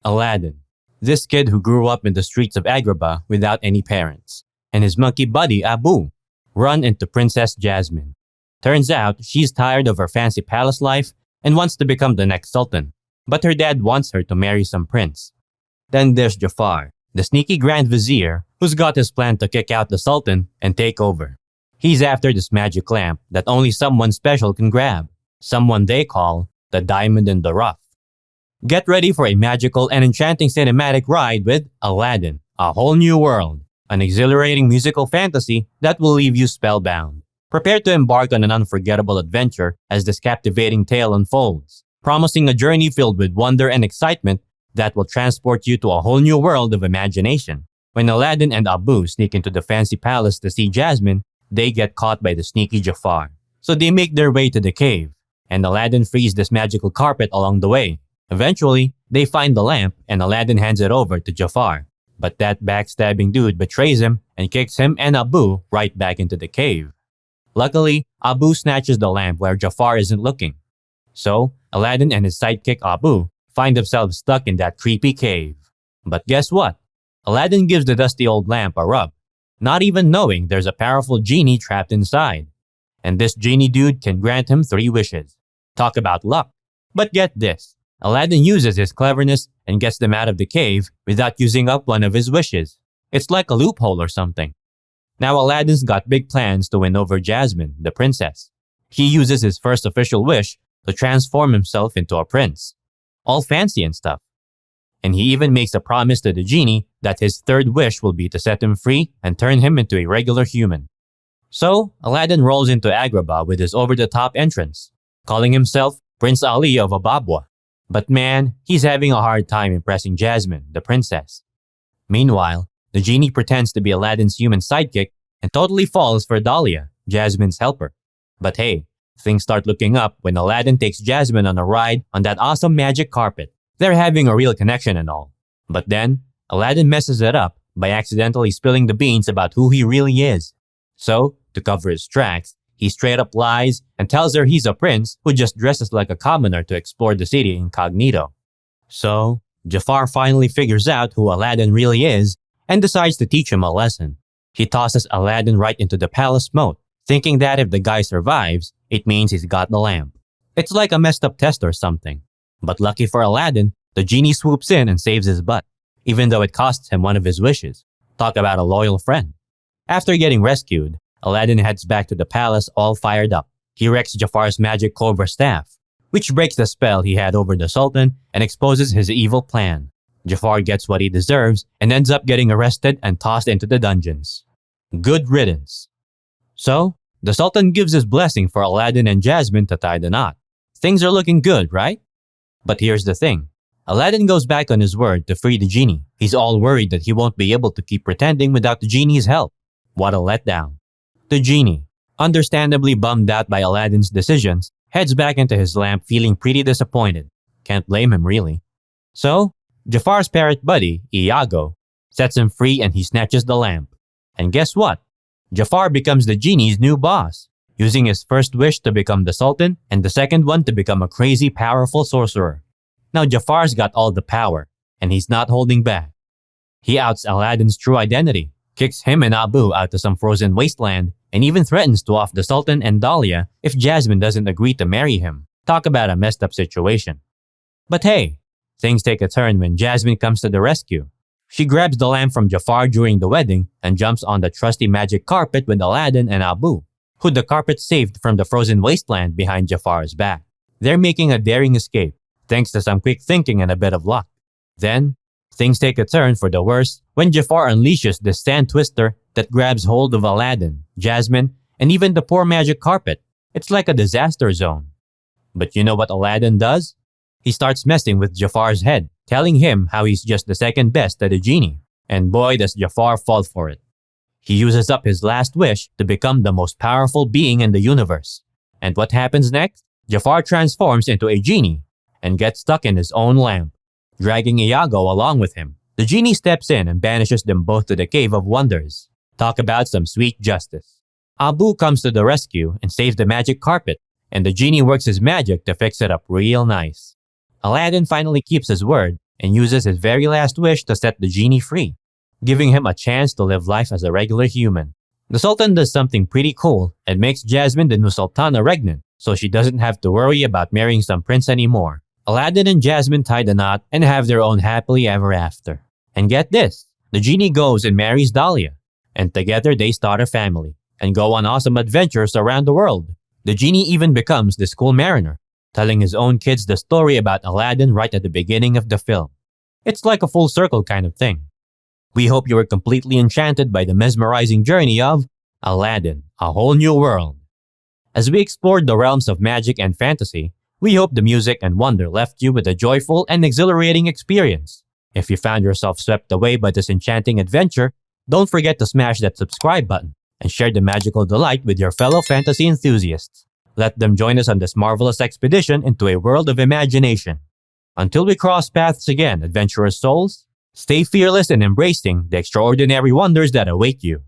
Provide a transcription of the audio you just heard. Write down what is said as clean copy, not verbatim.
Aladdin, this kid who grew up in the streets of Agrabah without any parents, and his monkey buddy Abu run into Princess Jasmine. Turns out she's tired of her fancy palace life and wants to become the next sultan, but her dad wants her to marry some prince. Then there's Jafar, the sneaky Grand Vizier who's got his plan to kick out the sultan and take over. He's after this magic lamp that only someone special can grab, someone they call the Diamond in the Rough. Get ready for a magical and enchanting cinematic ride with Aladdin, A Whole New World, an exhilarating musical fantasy that will leave you spellbound. Prepare to embark on an unforgettable adventure as this captivating tale unfolds, promising a journey filled with wonder and excitement that will transport you to a whole new world of imagination. When Aladdin and Abu sneak into the fancy palace to see Jasmine, they get caught by the sneaky Jafar. So they make their way to the cave, and Aladdin frees this magical carpet along the way. Eventually, they find the lamp and Aladdin hands it over to Jafar. But that backstabbing dude betrays him and kicks him and Abu right back into the cave. Luckily, Abu snatches the lamp where Jafar isn't looking. So, Aladdin and his sidekick Abu find themselves stuck in that creepy cave. But guess what? Aladdin gives the dusty old lamp a rub, not even knowing there's a powerful genie trapped inside. And this genie dude can grant him 3 wishes. Talk about luck. But get this, Aladdin uses his cleverness and gets them out of the cave without using up one of his wishes. It's like a loophole or something. Now Aladdin's got big plans to win over Jasmine, the princess. He uses his first official wish to transform himself into a prince. All fancy and stuff. And he even makes a promise to the genie that his 3rd wish will be to set him free and turn him into a regular human. So, Aladdin rolls into Agrabah with his over-the-top entrance, calling himself Prince Ali of Ababwa. But man, he's having a hard time impressing Jasmine, the princess. Meanwhile, the genie pretends to be Aladdin's human sidekick and totally falls for Dahlia, Jasmine's helper. But hey, things start looking up when Aladdin takes Jasmine on a ride on that awesome magic carpet. They're having a real connection and all. But then, Aladdin messes it up by accidentally spilling the beans about who he really is. So, to cover his tracks, he straight up lies and tells her he's a prince who just dresses like a commoner to explore the city incognito. So, Jafar finally figures out who Aladdin really is and decides to teach him a lesson. He tosses Aladdin right into the palace moat, thinking that if the guy survives, it means he's got the lamp. It's like a messed up test or something. But lucky for Aladdin, the genie swoops in and saves his butt, even though it costs him one of his wishes. Talk about a loyal friend. After getting rescued, Aladdin heads back to the palace all fired up. He wrecks Jafar's magic cobra staff, which breaks the spell he had over the Sultan and exposes his evil plan. Jafar gets what he deserves and ends up getting arrested and tossed into the dungeons. Good riddance. So, the Sultan gives his blessing for Aladdin and Jasmine to tie the knot. Things are looking good, right? But here's the thing. Aladdin goes back on his word to free the genie. He's all worried that he won't be able to keep pretending without the genie's help. What a letdown. The genie, understandably bummed out by Aladdin's decisions, heads back into his lamp feeling pretty disappointed. Can't blame him really. So, Jafar's parrot buddy, Iago, sets him free and he snatches the lamp. And guess what? Jafar becomes the genie's new boss, using his first wish to become the Sultan and the second one to become a crazy powerful sorcerer. Now Jafar's got all the power, and he's not holding back. He outs Aladdin's true identity, kicks him and Abu out to some frozen wasteland, and even threatens to off the Sultan and Dahlia if Jasmine doesn't agree to marry him. Talk about a messed up situation. But hey, things take a turn when Jasmine comes to the rescue. She grabs the lamp from Jafar during the wedding and jumps on the trusty magic carpet with Aladdin and Abu, who the carpet saved from the frozen wasteland behind Jafar's back. They're making a daring escape, thanks to some quick thinking and a bit of luck. Then, things take a turn for the worse when Jafar unleashes the sand twister that grabs hold of Aladdin, Jasmine, and even the poor magic carpet. It's like a disaster zone. But you know what Aladdin does? He starts messing with Jafar's head, telling him how he's just the second best at the genie. And boy does Jafar fall for it. He uses up his last wish to become the most powerful being in the universe. And what happens next? Jafar transforms into a genie and gets stuck in his own lamp, dragging Iago along with him. The genie steps in and banishes them both to the Cave of Wonders. Talk about some sweet justice. Abu comes to the rescue and saves the magic carpet, and the genie works his magic to fix it up real nice. Aladdin finally keeps his word and uses his very last wish to set the genie free, giving him a chance to live life as a regular human. The Sultan does something pretty cool and makes Jasmine the new Sultana regnant, so she doesn't have to worry about marrying some prince anymore. Aladdin and Jasmine tie the knot and have their own happily ever after. And get this, the genie goes and marries Dahlia, and together they start a family and go on awesome adventures around the world. The genie even becomes the school mariner, telling his own kids the story about Aladdin right at the beginning of the film. It's like a full circle kind of thing. We hope you were completely enchanted by the mesmerizing journey of Aladdin, A Whole New World. As we explored the realms of magic and fantasy, we hope the music and wonder left you with a joyful and exhilarating experience. If you found yourself swept away by this enchanting adventure, don't forget to smash that subscribe button and share the magical delight with your fellow fantasy enthusiasts. Let them join us on this marvelous expedition into a world of imagination. Until we cross paths again, adventurous souls, stay fearless in embracing the extraordinary wonders that await you.